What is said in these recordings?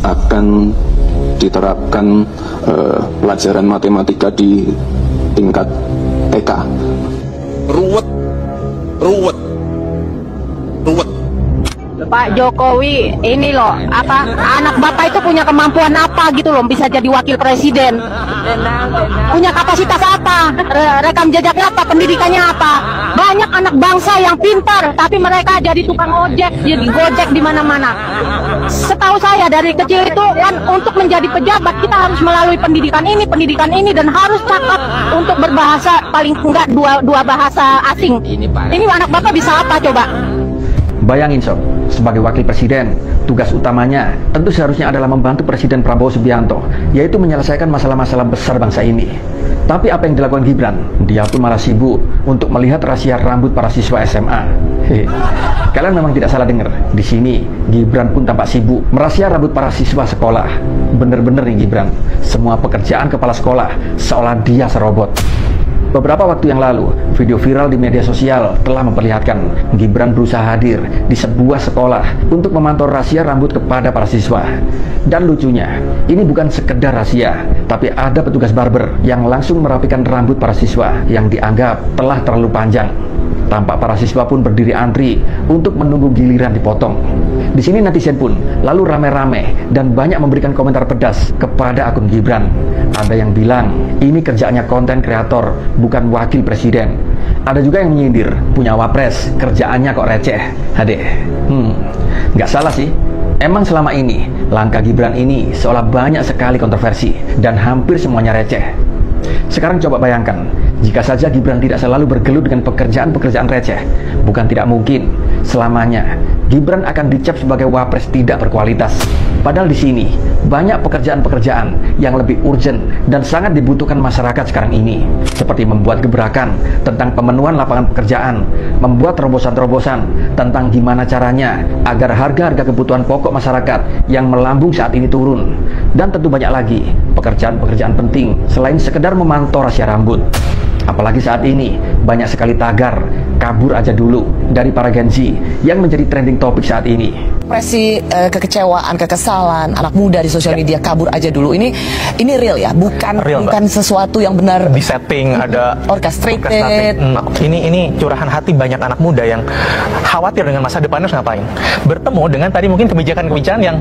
akan diterapkan pelajaran matematika di tingkat TK. Ruwet. Pak Jokowi ini loh, anak bapak itu punya kemampuan apa gitu loh, bisa jadi wakil presiden, punya kapasitas apa, rekam jejaknya apa, pendidikannya apa. Banyak anak bangsa yang pintar tapi mereka jadi tukang ojek, jadi gojek di mana-mana. Setahu saya dari kecil itu kan, untuk menjadi pejabat kita harus melalui pendidikan ini dan harus cakap untuk berbahasa paling enggak dua bahasa asing. Ini anak bapak bisa apa coba? Bayangin sob, sebagai wakil presiden, tugas utamanya tentu seharusnya adalah membantu Presiden Prabowo Subianto, yaitu menyelesaikan masalah-masalah besar bangsa ini. Tapi apa yang dilakukan Gibran? Dia pun malah sibuk untuk melihat rahasia rambut para siswa SMA. Kalian memang tidak salah dengar. Di sini Gibran pun tampak sibuk merahasia rambut para siswa sekolah. Bener-bener nih Gibran, semua pekerjaan kepala sekolah seolah dia serobot. Beberapa waktu yang lalu, video viral di media sosial telah memperlihatkan Gibran berusaha hadir di sebuah sekolah untuk memantau rahasia rambut kepada para siswa. Dan lucunya, ini bukan sekedar rahasia, tapi ada petugas barber yang langsung merapikan rambut para siswa yang dianggap telah terlalu panjang. Tampak para siswa pun berdiri antri untuk menunggu giliran dipotong. Di sini netizen pun lalu rame-rame dan banyak memberikan komentar pedas kepada akun Gibran. Ada yang bilang ini kerjaannya konten kreator, bukan wakil presiden. Ada juga yang menyindir, punya wapres, kerjaannya kok receh. Adek, nggak salah sih. Emang selama ini langkah Gibran ini seolah banyak sekali kontroversi dan hampir semuanya receh. Sekarang coba bayangkan, jika saja Gibran tidak selalu bergelut dengan pekerjaan-pekerjaan receh, bukan tidak mungkin selamanya Gibran akan dicap sebagai wapres tidak berkualitas. Padahal di sini banyak pekerjaan-pekerjaan yang lebih urgent dan sangat dibutuhkan masyarakat sekarang ini, seperti membuat gebrakan tentang pemenuhan lapangan pekerjaan, membuat terobosan-terobosan tentang gimana caranya agar harga-harga kebutuhan pokok masyarakat yang melambung saat ini turun, dan tentu banyak lagi pekerjaan-pekerjaan penting selain sekedar memantau rahasia rambut. Apalagi saat ini banyak sekali tagar kabur aja dulu dari para Gen Z yang menjadi trending topik saat ini. Ekspresi kekecewaan, kekesalan anak muda di sosial media, kabur aja dulu. Ini real ya, bukan sesuatu yang benar di setting, ada orchestrated. Ini curahan hati banyak anak muda yang khawatir dengan masa depannya harus ngapain. Bertemu dengan tadi mungkin kebijakan-kebijakan yang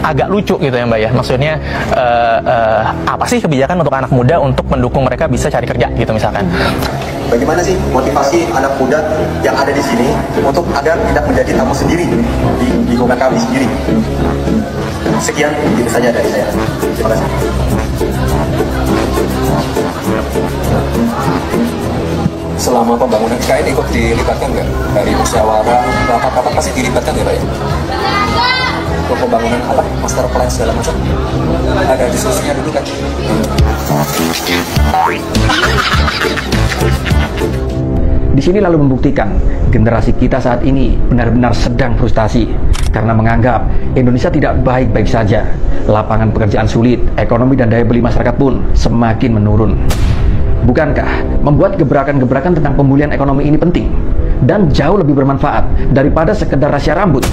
agak lucu gitu ya Mbak ya. Maksudnya apa sih kebijakan untuk anak muda untuk mendukung mereka bisa cari kerja gitu misalkan. Bagaimana sih motivasi anak muda yang ada di sini untuk agar tidak menjadi tamu sendiri di lingkungan kami sendiri? Sekian, itu saja dari saya. Terima kasih. Selama pembangunan IKN ikut dilibatkan nggak? Dari musyawarah, rapat-rapat pasti dilibatkan ya Pak ya? Untuk pembangunan apa? Master plan segala macam. Ada diskusinya dulu kan? Di sini lalu membuktikan generasi kita saat ini benar-benar sedang frustasi karena menganggap Indonesia tidak baik-baik saja. Lapangan pekerjaan sulit, ekonomi dan daya beli masyarakat pun semakin menurun. Bukankah membuat gebrakan-gebrakan tentang pemulihan ekonomi ini penting dan jauh lebih bermanfaat daripada sekedar rahasia rambut?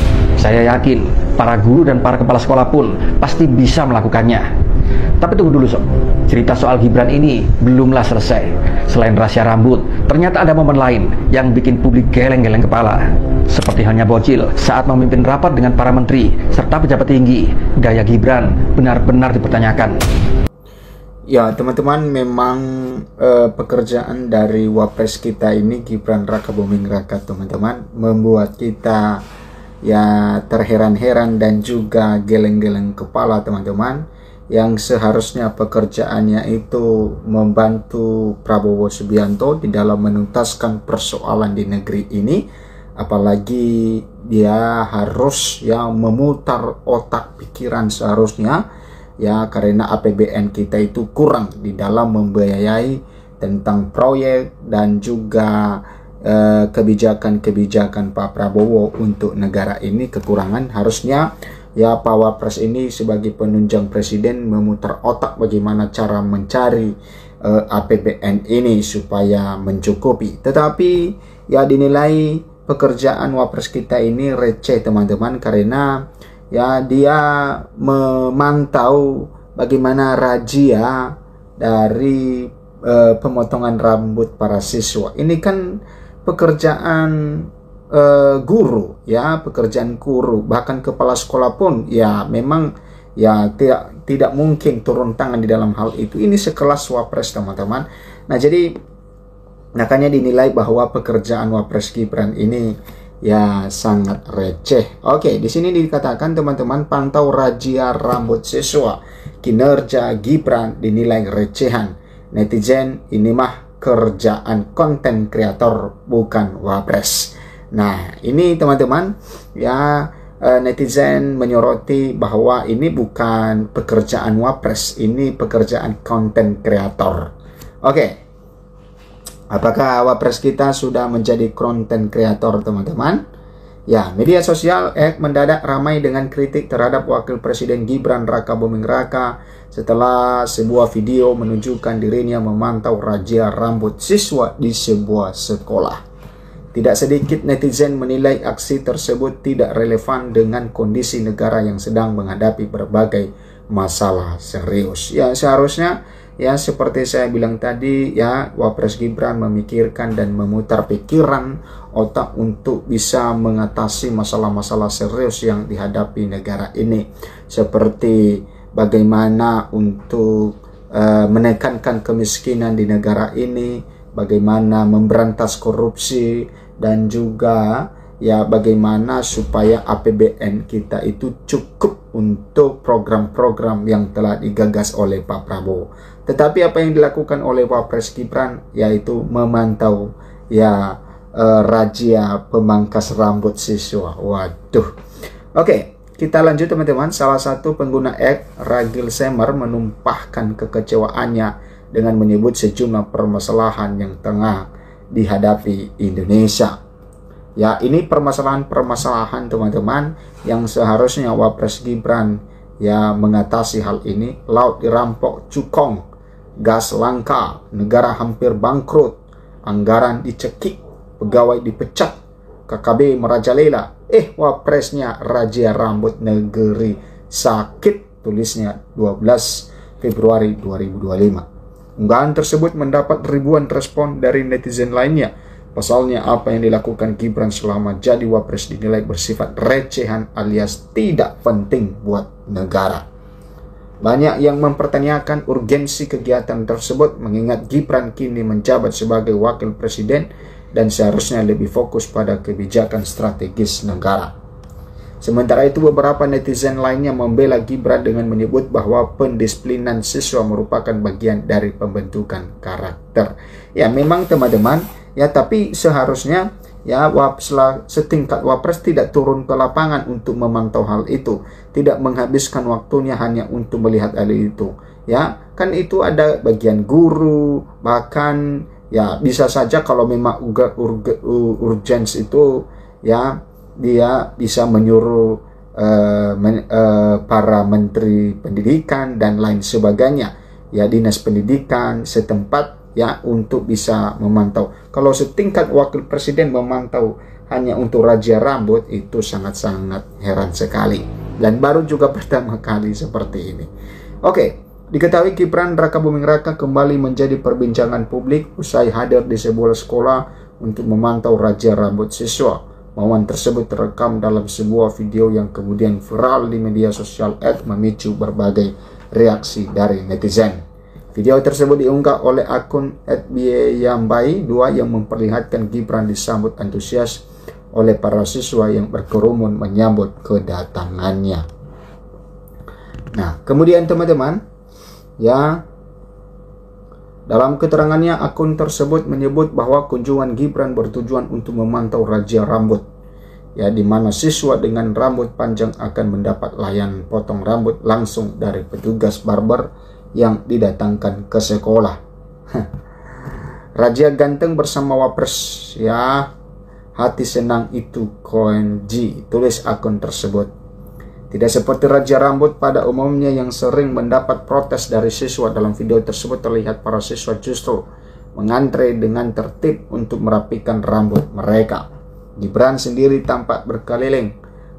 Saya yakin para guru dan para kepala sekolah pun pasti bisa melakukannya. Tapi tunggu dulu sob, cerita soal Gibran ini belumlah selesai. Selain rahasia rambut, ternyata ada momen lain yang bikin publik geleng-geleng kepala. Seperti halnya Bocil saat memimpin rapat dengan para menteri serta pejabat tinggi, gaya Gibran benar-benar dipertanyakan. Ya teman-teman, memang pekerjaan dari wapres kita ini Gibran Rakabuming Raka teman-teman membuat kita ya terheran-heran dan juga geleng-geleng kepala teman-teman, yang seharusnya pekerjaannya itu membantu Prabowo Subianto di dalam menuntaskan persoalan di negeri ini, apalagi dia harus yang memutar otak pikiran seharusnya ya, karena APBN kita itu kurang di dalam membiayai tentang proyek dan juga kebijakan-kebijakan Pak Prabowo untuk negara ini kekurangan. Harusnya ya Pak Wapres ini sebagai penunjang presiden memutar otak bagaimana cara mencari APBN ini supaya mencukupi. Tetapi ya dinilai pekerjaan Wapres kita ini receh teman-teman, karena ya dia memantau bagaimana razia dari pemotongan rambut para siswa. Ini kan pekerjaan guru, ya, pekerjaan guru, bahkan kepala sekolah pun ya memang ya tidak mungkin turun tangan di dalam hal itu. Ini sekelas Wapres, teman-teman. Nah, jadi makanya dinilai bahwa pekerjaan Wapres Gibran ini ya sangat receh. Oke, di sini dikatakan, teman-teman, pantau razia rambut siswa, kinerja Gibran dinilai recehan. Netizen, ini mah kerjaan konten kreator bukan Wapres. Nah, ini teman-teman ya, netizen menyoroti bahwa ini bukan pekerjaan Wapres, ini pekerjaan konten kreator. Oke, apakah Wapres kita sudah menjadi konten kreator, teman-teman? Ya, media sosial mendadak ramai dengan kritik terhadap Wakil Presiden Gibran Rakabuming Raka setelah sebuah video menunjukkan dirinya memantau razia rambut siswa di sebuah sekolah. Tidak sedikit netizen menilai aksi tersebut tidak relevan dengan kondisi negara yang sedang menghadapi berbagai masalah serius. Ya, seharusnya ya seperti saya bilang tadi, ya, Wapres Gibran memikirkan dan memutar pikiran otak untuk bisa mengatasi masalah-masalah serius yang dihadapi negara ini, seperti bagaimana untuk menekankan kemiskinan di negara ini, bagaimana memberantas korupsi, dan juga ya bagaimana supaya APBN kita itu cukup untuk program-program yang telah digagas oleh Pak Prabowo. Tetapi apa yang dilakukan oleh Wapres Gibran yaitu memantau ya razia pemangkas rambut siswa. Waduh. Oke, kita lanjut, teman-teman. Salah satu pengguna X, Ragil Semer, menumpahkan kekecewaannya dengan menyebut sejumlah permasalahan yang tengah dihadapi Indonesia. Ya, ini permasalahan-permasalahan, teman-teman, yang seharusnya Wapres Gibran ya mengatasi hal ini. Laut dirampok cukong, gas langka, negara hampir bangkrut, anggaran dicekik, pegawai dipecat, KKB merajalela, Wapresnya razia rambut negeri sakit, tulisnya 12 Februari 2025. Unggahan tersebut mendapat ribuan respon dari netizen lainnya. Pasalnya, apa yang dilakukan Gibran selama jadi Wapres dinilai bersifat recehan alias tidak penting buat negara. Banyak yang mempertanyakan urgensi kegiatan tersebut mengingat Gibran kini menjabat sebagai Wakil Presiden dan seharusnya lebih fokus pada kebijakan strategis negara. Sementara itu, beberapa netizen lainnya membela Gibran dengan menyebut bahwa pendisiplinan siswa merupakan bagian dari pembentukan karakter. Ya, memang, teman-teman, ya, tapi seharusnya ya setingkat Wapres tidak turun ke lapangan untuk memantau hal itu, tidak menghabiskan waktunya hanya untuk melihat hal itu. Ya, kan itu ada bagian guru, bahkan ya bisa saja kalau memang urgens itu ya dia bisa menyuruh para menteri pendidikan dan lain sebagainya, ya, dinas pendidikan setempat ya untuk bisa memantau. Kalau setingkat Wakil Presiden memantau hanya untuk razia rambut, itu sangat-sangat heran sekali, dan baru juga pertama kali seperti ini. Oke, diketahui Gibran Rakabuming Raka kembali menjadi perbincangan publik usai hadir di sebuah sekolah untuk memantau razia rambut siswa. Momen tersebut terekam dalam sebuah video yang kemudian viral di media sosial X, memicu berbagai reaksi dari netizen. Video tersebut diunggah oleh akun @byambai2 yang memperlihatkan Gibran disambut antusias oleh para siswa yang berkerumun menyambut kedatangannya. Nah, kemudian, teman-teman, ya, dalam keterangannya akun tersebut menyebut bahwa kunjungan Gibran bertujuan untuk memantau razia rambut, ya, di mana siswa dengan rambut panjang akan mendapat layanan potong rambut langsung dari petugas barber yang didatangkan ke sekolah. Razia ganteng bersama Wapres, ya, hati senang itu KNG, tulis akun tersebut. Tidak seperti razia rambut pada umumnya yang sering mendapat protes dari siswa. Dalam video tersebut terlihat para siswa justru mengantre dengan tertib untuk merapikan rambut mereka. Gibran sendiri tampak berkeliling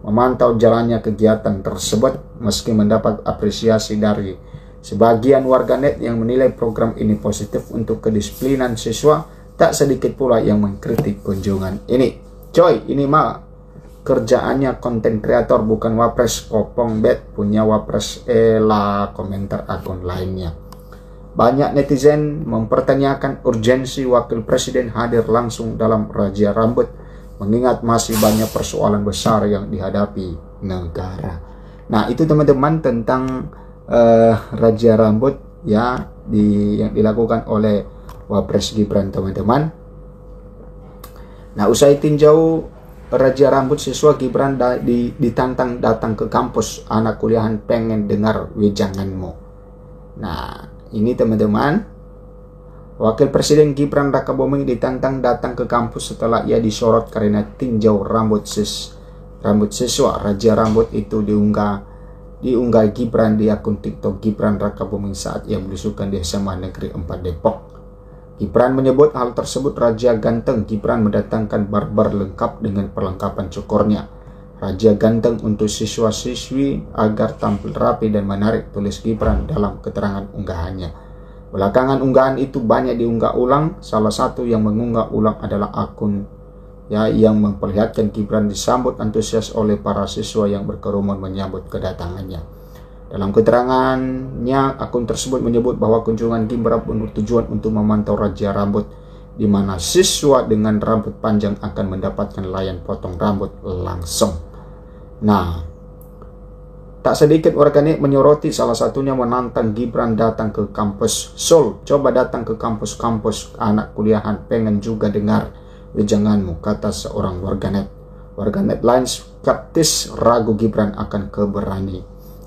memantau jalannya kegiatan tersebut. Meski mendapat apresiasi dari sebagian warganet yang menilai program ini positif untuk kedisiplinan siswa, tak sedikit pula yang mengkritik kunjungan ini. Coy, ini mah kerjaannya konten kreator bukan wapres. Kopong bet punya wapres, komentar akun lainnya. Banyak netizen mempertanyakan urgensi wakil presiden hadir langsung dalam razia rambut, mengingat masih banyak persoalan besar yang dihadapi negara. Nah, itu teman-teman tentang razia rambut ya yang dilakukan oleh Wapres Gibran, teman-teman. Nah, usai tinjau razia rambut siswa, Gibran ditantang datang ke kampus. Anak kuliahan pengen dengar wejanganmu. Nah, ini teman-teman, Wakil Presiden Gibran Rakabuming ditantang datang ke kampus setelah ia disorot karena tinjau rambut siswa. Razia rambut itu diunggah Gibran di akun TikTok Gibran Rakabuming saat ia belusukan di SMA Negeri 4 Depok. Gibran menyebut hal tersebut razia ganteng. Gibran mendatangkan barber lengkap dengan perlengkapan cukurnya. Razia ganteng untuk siswa-siswi agar tampil rapi dan menarik, tulis Gibran dalam keterangan unggahannya. Belakangan unggahan itu banyak diunggah ulang. Salah satu yang mengunggah ulang adalah akun yang memperlihatkan Gibran disambut antusias oleh para siswa yang berkerumun menyambut kedatangannya. Dalam keterangannya, akun tersebut menyebut bahwa kunjungan Gibran bertujuan untuk memantau razia rambut, di mana siswa dengan rambut panjang akan mendapatkan layan potong rambut langsung. Nah, tak sedikit warganet menyoroti, salah satunya menantang Gibran datang ke kampus Seoul. Coba datang ke kampus-kampus, anak kuliahan pengen juga dengar wejanganmu, kata seorang warganet. Warganet lain skeptis, ragu Gibran akan berani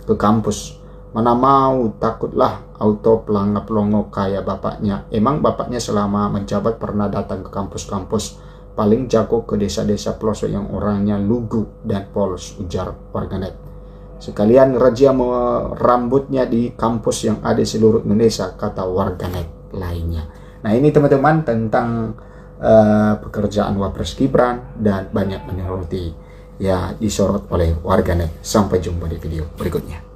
ke kampus. Mana mau, takutlah auto pelangap-longo kayak bapaknya. Emang bapaknya selama menjabat pernah datang ke kampus-kampus? Paling jago ke desa-desa pelosok yang orangnya lugu dan polos, ujar warganet. Sekalian razia rambutnya di kampus yang ada di seluruh Indonesia, kata warganet lainnya. Nah, ini teman-teman tentang pekerjaan Wapres Gibran, dan banyak menyoroti ya disorot oleh warganet. Sampai jumpa di video berikutnya.